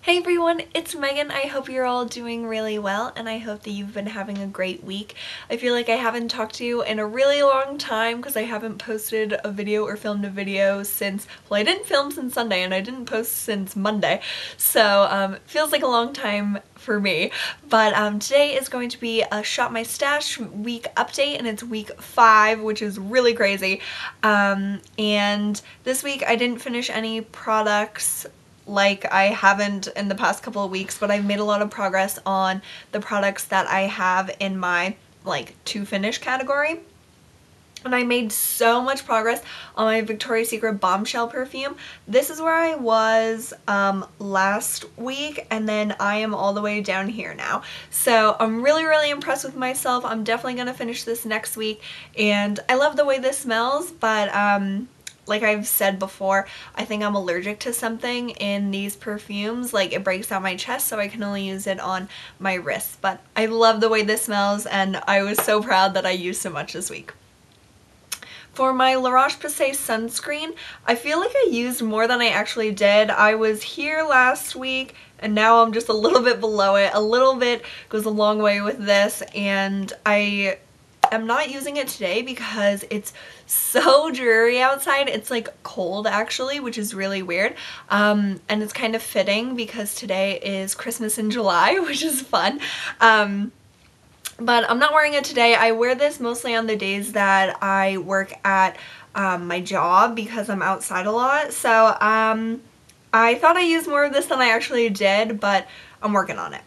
Hey everyone, it's Megan. I hope you're all doing really well and I hope that you've been having a great week. I feel like I haven't talked to you in a really long time because I haven't posted a video or filmed a video since, well, I didn't film since Sunday and I didn't post since Monday, so it feels like a long time for me. But today is going to be a Shop My Stash week update and it's week 5, which is really crazy. And this week I didn't finish any products like I haven't in the past couple of weeks, but I've made a lot of progress on the products that I have in my to finish category. And I made so much progress on my Victoria's Secret Bombshell perfume. This is where I was last week, and then I am all the way down here now. So I'm really impressed with myself. I'm definitely going to finish this next week, and I love the way this smells, but like I've said before, I think I'm allergic to something in these perfumes. Like, it breaks out my chest, so I can only use it on my wrists. But I love the way this smells, and I was so proud that I used so much this week. For my Roche Possay sunscreen, I feel like I used more than I actually did. I was here last week, and now I'm just a little bit below it. A little bit goes a long way with this, and I'm not using it today because it's so dreary outside. It's like cold actually, which is really weird. And it's kind of fitting because today is Christmas in July, which is fun. But I'm not wearing it today. I wear this mostly on the days that I work at my job because I'm outside a lot. So I thought I used more of this than I actually did, but I'm working on it.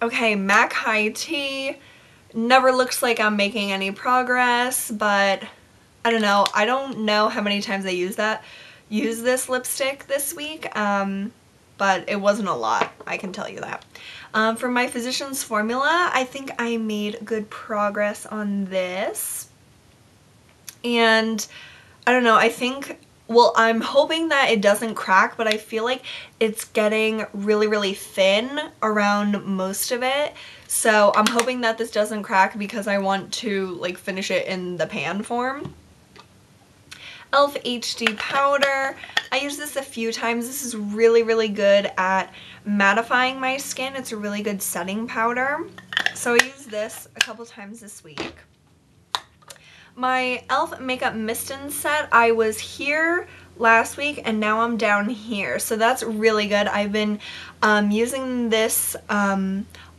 Okay, MAC High Tea. Never looks like I'm making any progress, but I don't know. I don't know how many times I use this lipstick this week, but it wasn't a lot, I can tell you that. For my Physicians Formula, I think I made good progress on this. And I don't know, I think, well, I'm hoping that it doesn't crack, but I feel like it's getting really thin around most of it. So I'm hoping that this doesn't crack because I want to finish it in the pan form. e.l.f. HD powder. I use this a few times. This is really good at mattifying my skin. It's a really good setting powder. So I used this a couple times this week. My e.l.f. Makeup Mist and Set, I was here last week and now I'm down here. So that's really good. I've been using this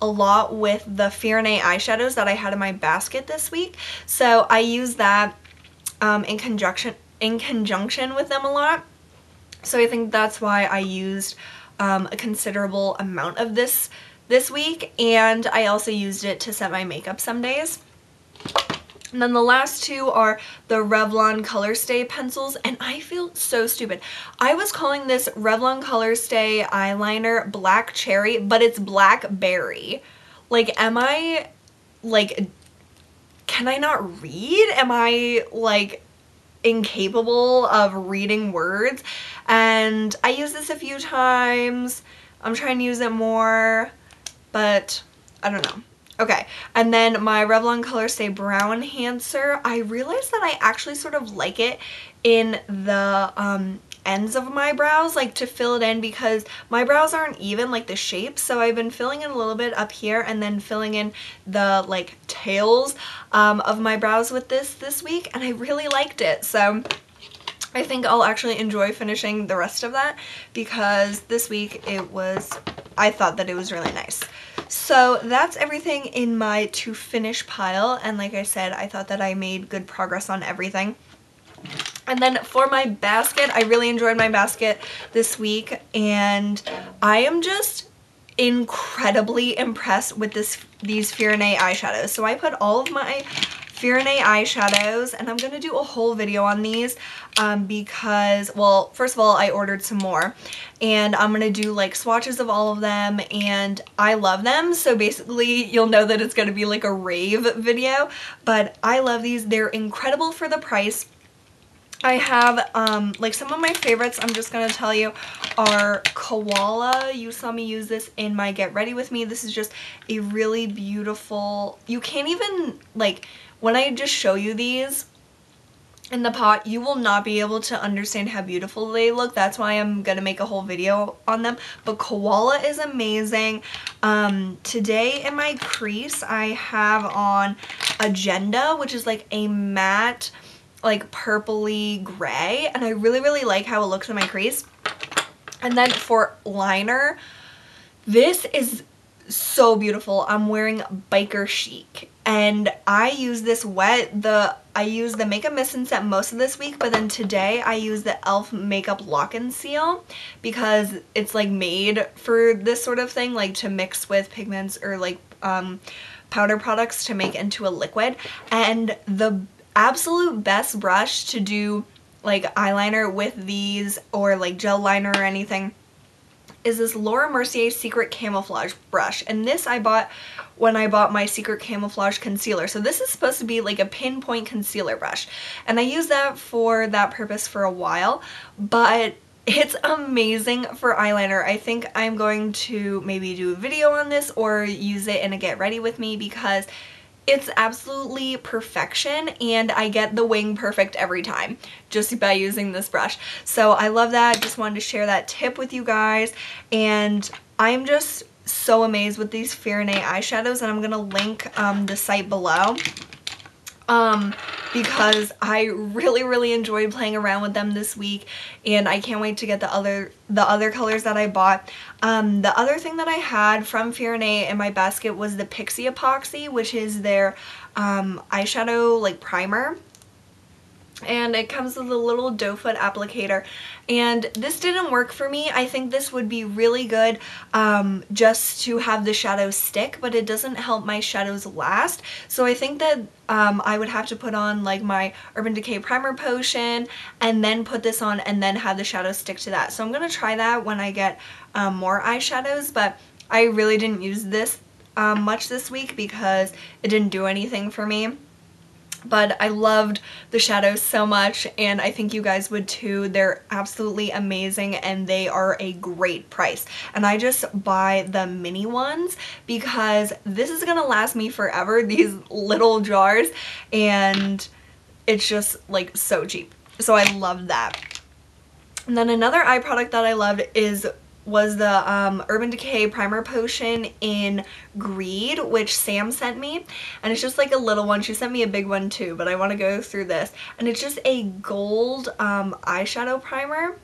a lot with the Fyrinnae eyeshadows that I had in my basket this week. So I use that in conjunction with them a lot. So I think that's why I used a considerable amount of this week, and I also used it to set my makeup some days. And then the last two are the Revlon ColorStay pencils, and I feel so stupid. I was calling this Revlon ColorStay eyeliner Black Cherry, but it's Blackberry. Am I, can I not read? Am I, incapable of reading words? And I used this a few times. I'm trying to use it more, but I don't know. Okay, and then my Revlon ColorStay Brow Enhancer. I realized that I actually sort of like it in the ends of my brows, to fill it in, because my brows aren't even, the shape, so I've been filling in a little bit up here and then filling in the tails of my brows with this week, and I really liked it. So I think I'll actually enjoy finishing the rest of that because this week I thought that it was really nice. So that's everything in my to finish pile, and like I said, I thought that I made good progress on everything. And then for my basket, I really enjoyed my basket this week, and I am just incredibly impressed with these Fyrinnae eyeshadows. So I put all of my Fyrinnae eyeshadows, and I'm going to do a whole video on these because, well, first of all, I ordered some more, and I'm going to do swatches of all of them, and I love them, so basically you'll know that it's going to be a rave video, but I love these. They're incredible for the price. I have, some of my favorites, I'm just going to tell you, are Koala. You saw me use this in my Get Ready With Me. This is just a really beautiful, you can't even, when I just show you these, in the pot, you will not be able to understand how beautiful they look. That's why I'm gonna make a whole video on them. But Koala is amazing. Today in my crease, I have on Agenda, which is like a matte, like purpley gray, and I really, really like how it looks in my crease. And then for liner, this is so beautiful. I'm wearing Biker Chic, and I use this I use the Makeup Mist and Set most of this week, but then today I use the e.l.f. Makeup Lock and Seal because it's like made for this sort of thing, like to mix with pigments or like powder products to make into a liquid. And the absolute best brush to do like eyeliner with these, or like gel liner or anything, is this Laura Mercier Secret Camouflage brush. And this I bought when I bought my Secret Camouflage concealer. So this is supposed to be like a pinpoint concealer brush. And I used that for that purpose for a while, but it's amazing for eyeliner. I think I'm going to maybe do a video on this or use it in a get ready with me because it's absolutely perfection, and I get the wing perfect every time just by using this brush. So I love that. Just wanted to share that tip with you guys, and I'm just so amazed with these Fyrinnae eyeshadows, and I'm gonna link the site below because I really, really enjoyed playing around with them this week, and I can't wait to get the other colors that I bought. The other thing that I had from Fyrinnae in my basket was the Pixie Epoxy, which is their eyeshadow like primer. And it comes with a little doe foot applicator, and this didn't work for me. I think this would be really good just to have the shadows stick, but it doesn't help my shadows last. So I think that I would have to put on like my Urban Decay primer potion and then put this on and then have the shadows stick to that. So I'm gonna try that when I get more eyeshadows, but I really didn't use this much this week because it didn't do anything for me. But I loved the shadows so much, and I think you guys would too. They're absolutely amazing, and they are a great price. And I just buy the mini ones because this is gonna last me forever, these little jars, and it's just like so cheap. So I love that. And then another eye product that I loved was the Urban Decay primer potion in Greed, which Sam sent me, and it's just like a little one. She sent me a big one too, but I want to go through this, and it's just a gold eyeshadow primer,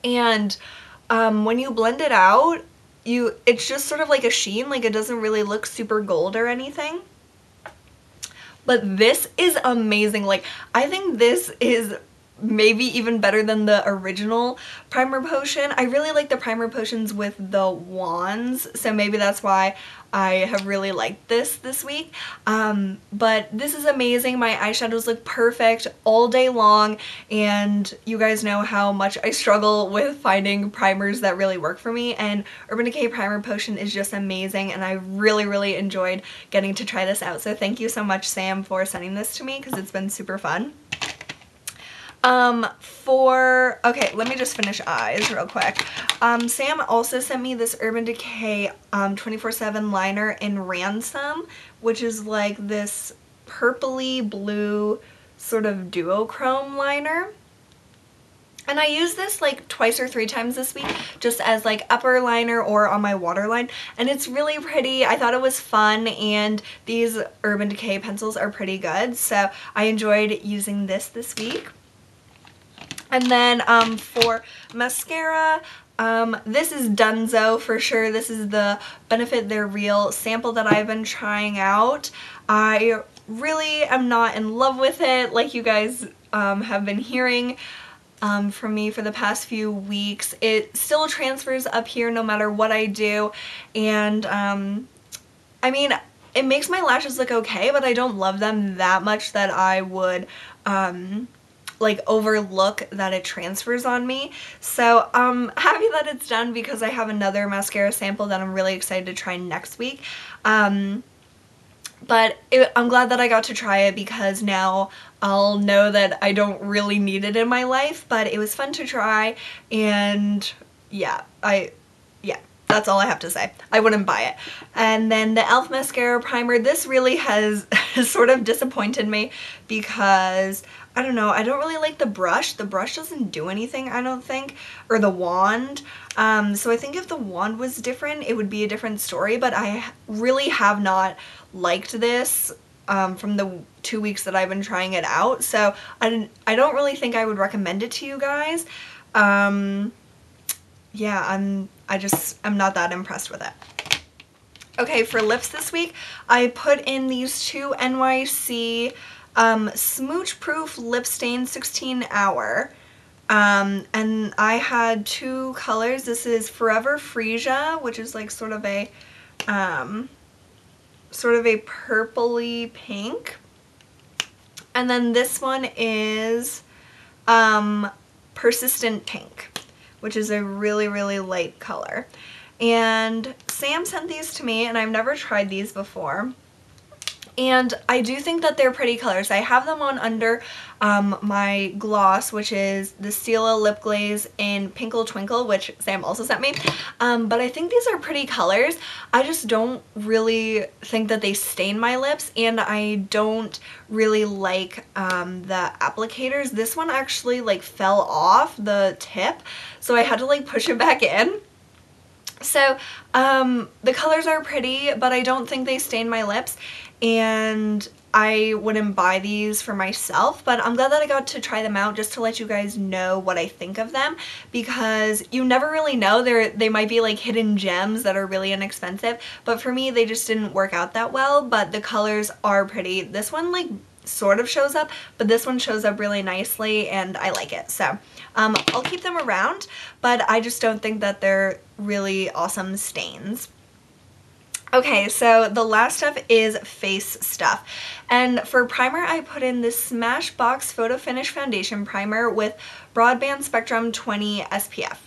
and when you blend it out, it's just sort of like a sheen, like it doesn't really look super gold or anything. But this is amazing. Like, I think this is maybe even better than the original primer potion. I really like the primer potions with the wands, so maybe that's why I have really liked this week. But this is amazing. My eyeshadows look perfect all day long, and you guys know how much I struggle with finding primers that really work for me, and Urban Decay primer potion is just amazing, and I really, really enjoyed getting to try this out. So thank you so much, Sam, for sending this to me because it's been super fun. Okay, let me just finish eyes real quick. Sam also sent me this Urban Decay 24/7 liner in Ransom, which is like this purpley blue sort of duochrome liner. And I use this like twice or 3 times this week just as like upper liner or on my waterline, and it's really pretty. I thought it was fun, and these Urban Decay pencils are pretty good, so I enjoyed using this week. And then for mascara, this is Dunzo for sure. This is the Benefit They're Real sample that I've been trying out. I really am not in love with it, like you guys have been hearing from me for the past few weeks. It still transfers up here no matter what I do, and I mean, it makes my lashes look okay, but I don't love them that much that I would like overlook that it transfers on me. So I'm happy that it's done because I have another mascara sample that I'm really excited to try next week. But I'm glad that I got to try it because now I'll know that I don't really need it in my life, but it was fun to try, and yeah, That's all I have to say. I wouldn't buy it. And then the e.l.f. Mascara Primer. This really has sort of disappointed me because, I don't know, I don't really like the brush. The brush doesn't do anything, I don't think. Or the wand. So I think if the wand was different, it would be a different story. But I really have not liked this from the 2 weeks that I've been trying it out. So I don't really think I would recommend it to you guys. Yeah, I'm not that impressed with it. Okay, for lips this week, I put in these two NYC Smooch Proof Lip Stain 16 Hour. And I had two colors. This is Forever Freesia, which is like sort of a purpley pink. And then this one is Persistent Pink, which is a really, really light color. And Sam sent these to me, and I've never tried these before. And I do think that they're pretty colors. I have them on under my gloss, which is the Stila Lip Glaze in Pinkle Twinkle, which Sam also sent me. But I think these are pretty colors. I just don't really think that they stain my lips, and I don't really like the applicators. This one actually like fell off the tip, so I had to like push it back in. So the colors are pretty, but I don't think they stain my lips, and I wouldn't buy these for myself, but I'm glad that I got to try them out just to let you guys know what I think of them, because you never really know. They might be like hidden gems that are really inexpensive, but for me they just didn't work out that well. But the colors are pretty. This one like sort of shows up, but this one shows up really nicely and I like it. So I'll keep them around, but I just don't think that they're really awesome stains. Okay, so the last stuff is face stuff. And for primer, I put in this Smashbox Photo Finish Foundation Primer with Broadband Spectrum 20 SPF.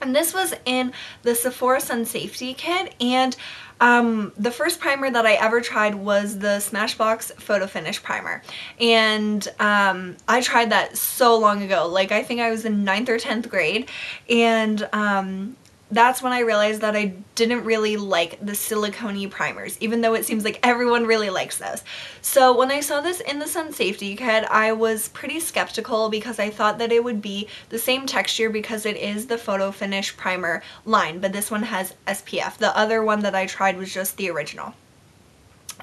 And this was in the Sephora Sun Safety Kit, and the first primer that I ever tried was the Smashbox Photo Finish Primer. And I tried that so long ago, like I think I was in 9th or 10th grade, and that's when I realized that I didn't really like the silicone-y primers, even though it seems like everyone really likes those. So when I saw this in the Sun Safety Kit, I was pretty skeptical because I thought that it would be the same texture because it is the Photo Finish Primer line, but this one has SPF. The other one that I tried was just the original.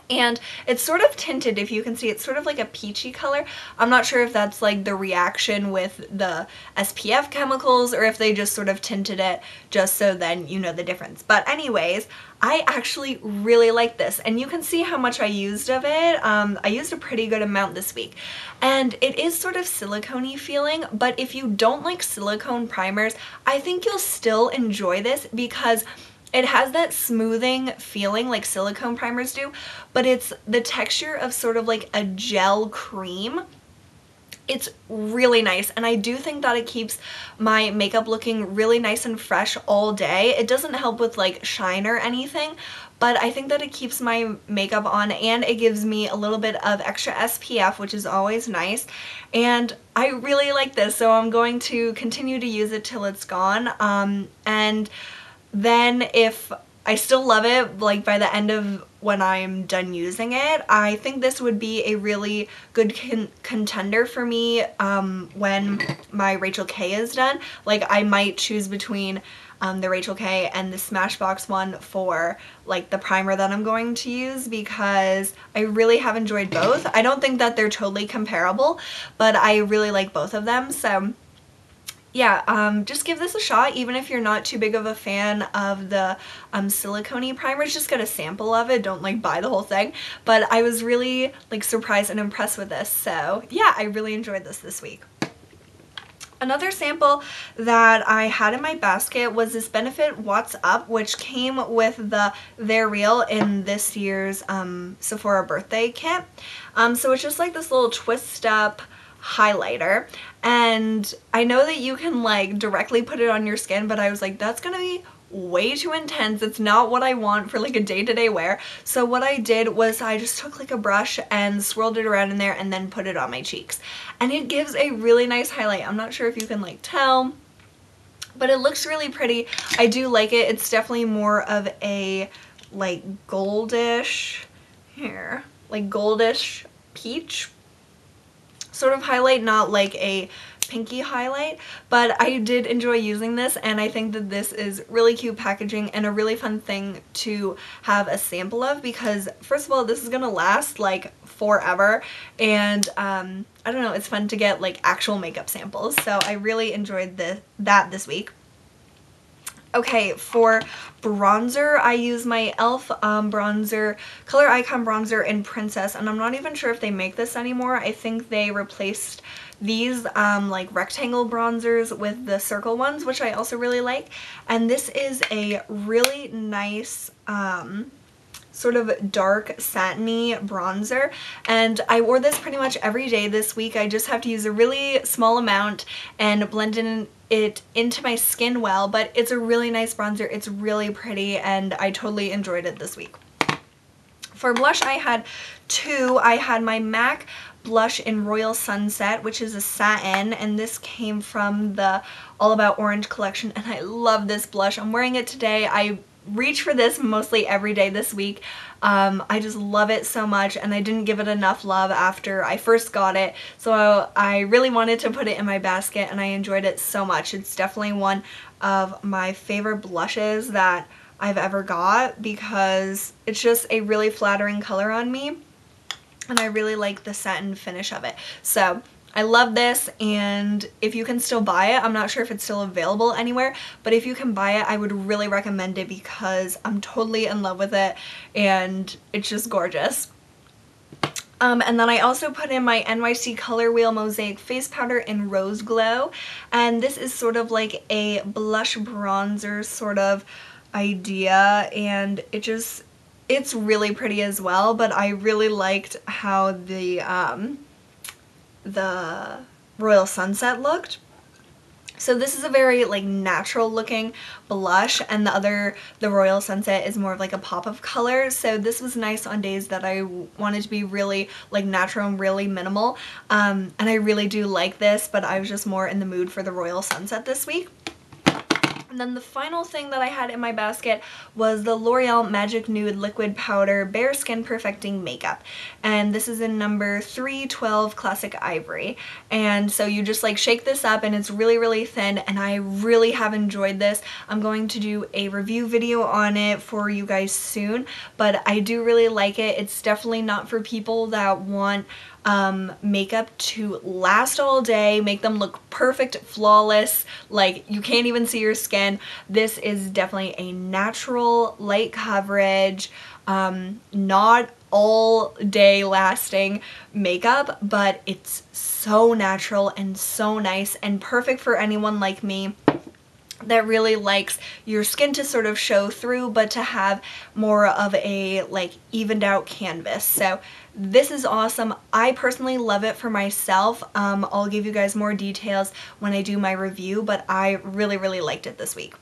And it's sort of tinted, if you can see. It's sort of like a peachy color. I'm not sure if that's like the reaction with the SPF chemicals or if they just sort of tinted it just so then you know the difference. But anyways, I actually really like this, and you can see how much I used of it. I used a pretty good amount this week, and it is sort of silicone-y feeling, but if you don't like silicone primers, I think you'll still enjoy this because it has that smoothing feeling like silicone primers do, but it's the texture of sort of like a gel cream. It's really nice, and I do think that it keeps my makeup looking really nice and fresh all day. It doesn't help with like shine or anything, but I think that it keeps my makeup on, and it gives me a little bit of extra SPF, which is always nice. And I really like this, so I'm going to continue to use it till it's gone. And then if I still love it, like by the end of when I'm done using it, I think this would be a really good contender for me when my Rachel K is done. Like I might choose between the Rachel K and the Smashbox one for like the primer that I'm going to use, because I really have enjoyed both. I don't think that they're totally comparable, but I really like both of them. So yeah, just give this a shot, even if you're not too big of a fan of the silicone-y primers. Just get a sample of it, don't like buy the whole thing. But I was really like surprised and impressed with this, so yeah, I really enjoyed this week. Another sample that I had in my basket was this Benefit What's Up, which came with the They're Real in this year's Sephora birthday kit. So it's just like this little twist up highlighter, and I know that you can like directly put it on your skin, but I was like, that's gonna be way too intense. It's not what I want for like a day-to-day wear. So what I did was I just took like a brush and swirled it around in there and then put it on my cheeks, and it gives a really nice highlight. I'm not sure if you can like tell, But it looks really pretty. I do like it. It's definitely more of a like goldish, like goldish peach sort of highlight, not like a pinky highlight, but I did enjoy using this, and I think that this is really cute packaging and a really fun thing to have a sample of, because first of all, this is gonna last like forever, and I don't know, it's fun to get like actual makeup samples, so I really enjoyed that this week. Okay, for bronzer, I use my e.l.f. bronzer, ColorIcon bronzer in Princess, and I'm not even sure if they make this anymore. I think they replaced these like rectangle bronzers with the circle ones, which I also really like. And this is a really nice sort of dark satiny bronzer, and I wore this pretty much every day this week. I just have to use a really small amount and blend it into my skin well, but it's a really nice bronzer. It's really pretty, and I totally enjoyed it this week. For blush, I had two. I had my MAC blush in Royal Sunset, which is a satin, and this came from the All About Orange collection, and I love this blush. I'm wearing it today. I reach for this mostly every day this week. I just love it so much, and I didn't give it enough love after I first got it, so I really wanted to put it in my basket, and I enjoyed it so much. It's definitely one of my favorite blushes that I've ever got, because it's just a really flattering color on me, and I really like the satin finish of it. So I love this, and if you can still buy it, I'm not sure if it's still available anywhere, but if you can buy it, I would really recommend it, because I'm totally in love with it, and it's just gorgeous. And then I also put in my NYC Color Wheel Mosaic Face Powder in Rose Glow, and this is sort of like a blush bronzer sort of idea, and it's really pretty as well, but I really liked how the Royal Sunset looked. So this is a very like natural looking blush, and the Royal Sunset is more of like a pop of color, so this was nice on days that I wanted to be really like natural and really minimal, and I really do like this, but I was just more in the mood for the Royal Sunset this week. And then the final thing that I had in my basket was the L'Oreal Magic Nude Liquid Powder Bare Skin Perfecting Makeup. And this is in number 312 Classic Ivory. And so you just like shake this up, and it's really, really thin, and I really have enjoyed this. I'm going to do a review video on it for you guys soon, but I do really like it. It's definitely not for people that want makeup to last all day, make them look perfect, flawless, like you can't even see your skin. This is definitely a natural, light coverage, not all day lasting makeup, but it's so natural and so nice and perfect for anyone like me that really likes your skin to sort of show through, but to have more of a like evened out canvas. So this is awesome. I personally love it for myself. I'll give you guys more details when I do my review, but I really, really liked it this week.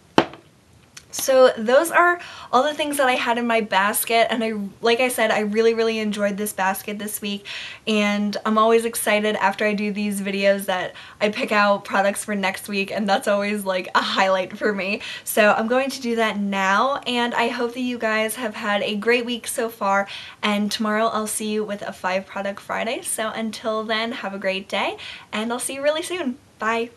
So those are all the things that I had in my basket, and like I said, I really, really enjoyed this basket this week, and I'm always excited after I do these videos that I pick out products for next week, and that's always like a highlight for me. So I'm going to do that now, and I hope that you guys have had a great week so far, and tomorrow I'll see you with a 5 product Friday. So until then, have a great day, and I'll see you really soon. Bye!